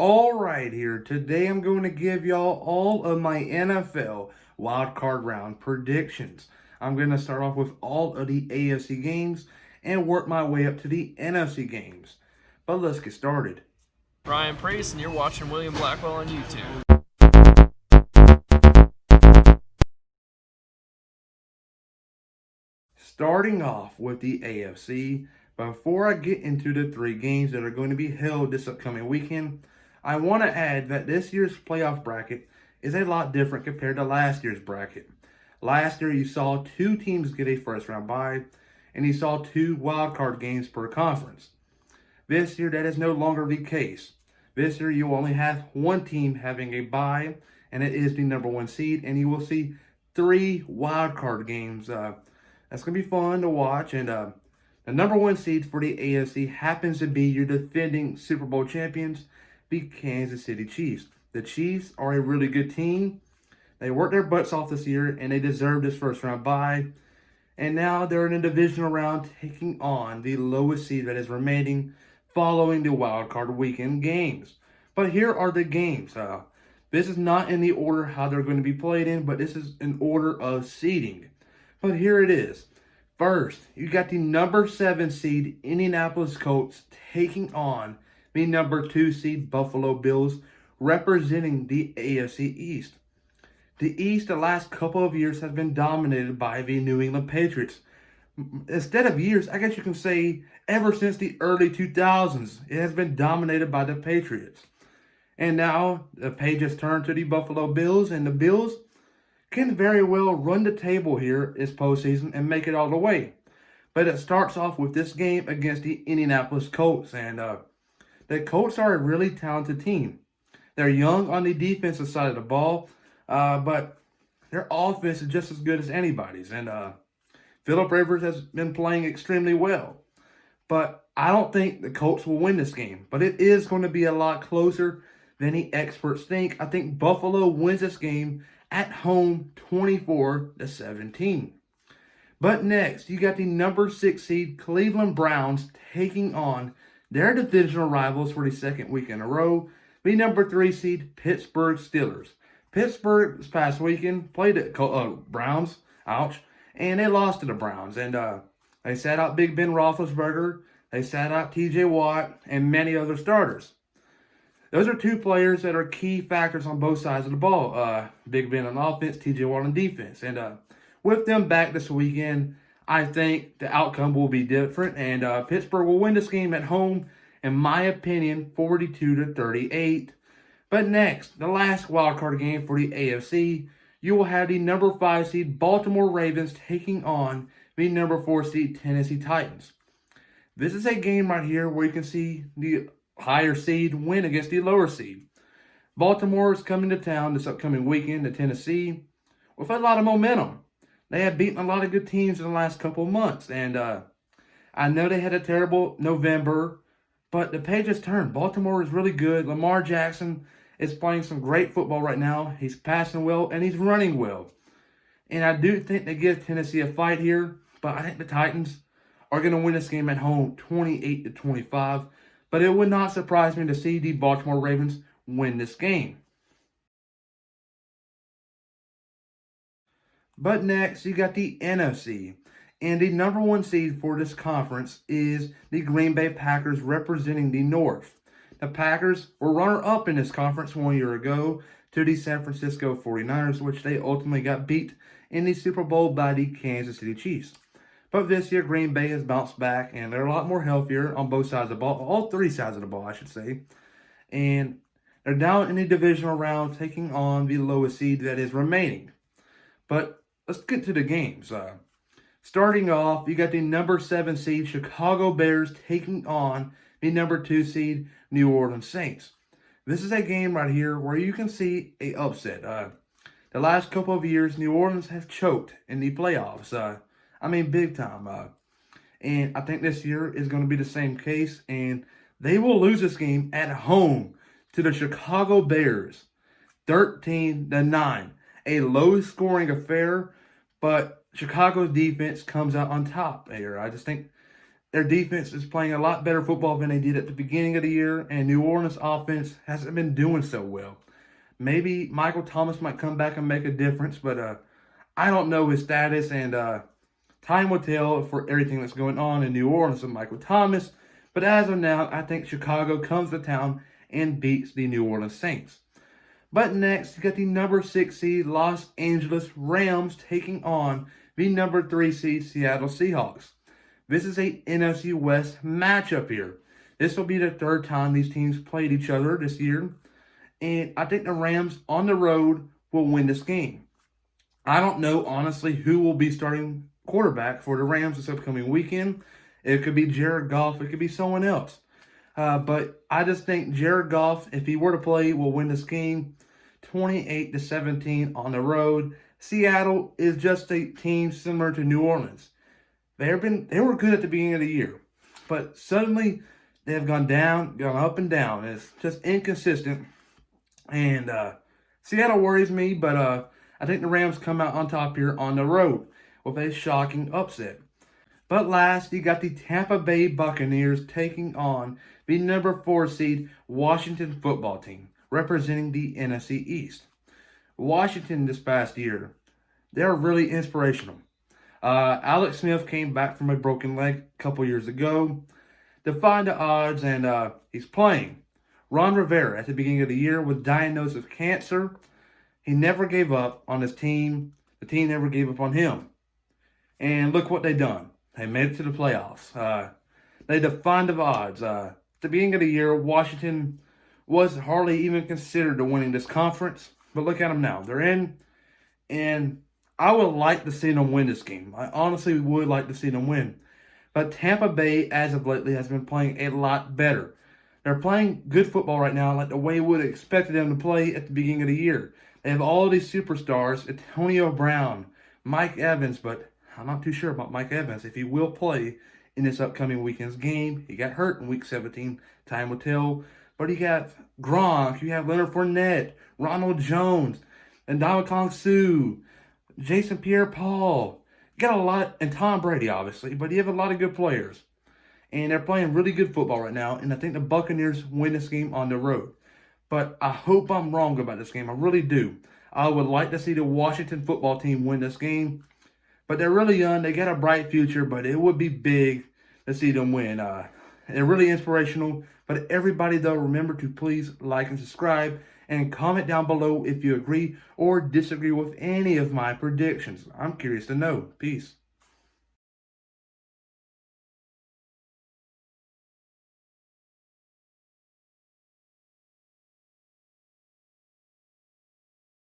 All right, here. Today I'm going to give y'all all of my NFL wild card round predictions. I'm going to start off with all of the AFC games and work my way up to the NFC games. But let's get started. Ryan Priest, and you're watching William Blackwell on YouTube. Starting off with the AFC, before I get into the three games that are going to be held this upcoming weekend, I want to add that this year's playoff bracket is a lot different compared to last year's bracket. Last year, you saw two teams get a first round bye, and you saw two wild card games per conference. This year, that is no longer the case. This year, you only have one team having a bye, and it is the number one seed, and you will see three wild card games. That's going to be fun to watch, and the number one seed for the AFC happens to be your defending Super Bowl champions, the Kansas City Chiefs. The Chiefs are a really good team. They worked their butts off this year, and they deserved this first round bye. And now they're in a divisional round taking on the lowest seed that is remaining following the wild card weekend games. But here are the games. This is not in the order how they're going to be played in, but this is in order of seeding. But here it is. First, you got the number 7 seed Indianapolis Colts taking on the number 2 seed Buffalo Bills, representing the AFC East. The East, the last couple of years, has been dominated by the New England Patriots. Instead of years, I guess you can say ever since the early 2000s, it has been dominated by the Patriots. And now the page has turned to the Buffalo Bills, and the Bills can very well run the table here this postseason and make it all the way. But it starts off with this game against the Indianapolis Colts, and the Colts are a really talented team. They're young on the defensive side of the ball, but their offense is just as good as anybody's. And Philip Rivers has been playing extremely well. But I don't think the Colts will win this game. But it is going to be a lot closer than the experts think. I think Buffalo wins this game at home 24-17. But next, you got the number 6 seed Cleveland Browns taking on their divisional rivals for the second week in a row, the number 3 seed Pittsburgh Steelers. Pittsburgh this past weekend played the Browns, and they lost to the Browns. And they sat out Big Ben Roethlisberger, they sat out T.J. Watt, and many other starters. Those are two players that are key factors on both sides of the ball. Big Ben on offense, T.J. Watt on defense. And with them back this weekend, I think the outcome will be different. And Pittsburgh will win this game at home, in my opinion, 42-38. But next, the last wildcard game for the AFC, you will have the number 5 seed Baltimore Ravens taking on the number 4 seed Tennessee Titans. This is a game right here where you can see the higher seed win against the lower seed. Baltimore is coming to town this upcoming weekend to Tennessee with a lot of momentum. They have beaten a lot of good teams in the last couple of months. And I know they had a terrible November, but the page has turned. Baltimore is really good. Lamar Jackson is playing some great football right now. He's passing well, and he's running well. And I do think they give Tennessee a fight here, but I think the Titans are going to win this game at home 28-25. But it would not surprise me to see the Baltimore Ravens win this game. But next, you got the NFC. And the number 1 seed for this conference is the Green Bay Packers, representing the North. The Packers were runner-up in this conference 1 year ago to the San Francisco 49ers, which they ultimately got beat in the Super Bowl by the Kansas City Chiefs. But this year, Green Bay has bounced back, and they're a lot more healthier on both sides of the ball, all 3 sides of the ball, I should say. And they're down in the divisional round, taking on the lowest seed that is remaining. But let's get to the games. Starting off, you got the number 7 seed Chicago Bears taking on the number 2 seed New Orleans Saints. This is a game right here where you can see an upset. The last couple of years, New Orleans has choked in the playoffs. Big time. And I think this year is going to be the same case. And they will lose this game at home to the Chicago Bears, 13-9. A low-scoring affair, but Chicago's defense comes out on top here. I just think Their defense is playing a lot better football than they did at the beginning of the year, and New Orleans offense hasn't been doing so well. Maybe Michael Thomas might come back and make a difference, but I don't know his status, and time will tell for everything that's going on in New Orleans with Michael Thomas. But as of now, I think Chicago comes to town and beats the New Orleans Saints. But next, you got the number 6 seed Los Angeles Rams taking on the number 3 seed Seattle Seahawks. This is a NFC West matchup here. This will be the third time these teams played each other this year. And I think the Rams on the road will win this game. I don't know, honestly, who will be starting quarterback for the Rams this upcoming weekend. It could be Jared Goff. It could be someone else. But I just think Jared Goff, if he were to play, will win this game 28-17 on the road. Seattle is just a team similar to New Orleans. They were good at the beginning of the year, but suddenly they have gone up and down. It's just inconsistent. And Seattle worries me, but I think the Rams come out on top here on the road with a shocking upset. But last, you got the Tampa Bay Buccaneers taking on the number 4 seed Washington football team, representing the NFC East. Washington this past year, they're really inspirational. Alex Smith came back from a broken leg a couple years ago, defied the odds, and he's playing. Ron Rivera, at the beginning of the year, was diagnosed with cancer. He never gave up on his team. The team never gave up on him. And look what they done. They made it to the playoffs. They defied the odds. At the beginning of the year, Washington was hardly even considered to winning this conference. But look at them now. They're in. And I would like to see them win this game. I honestly would like to see them win. But Tampa Bay, as of lately, has been playing a lot better. They're playing good football right now, like the way we would have expected them to play at the beginning of the year. They have all these superstars, Antonio Brown, Mike Evans, but I'm not too sure about Mike Evans, if he will play in this upcoming weekend's game. He got hurt in Week 17, time will tell. But you got Gronk, you have Leonard Fournette, Ronald Jones, and Ndamukong Suh, Jason Pierre-Paul. You got a lot, and Tom Brady, obviously, but you have a lot of good players. And they're playing really good football right now, and I think the Buccaneers win this game on the road. But I hope I'm wrong about this game. I really do. I would like to see the Washington football team win this game. But they're really young. They got a bright future, but it would be big to see them win. They're really inspirational. But everybody, though, remember to please like and subscribe and comment down below if you agree or disagree with any of my predictions. I'm curious to know. Peace.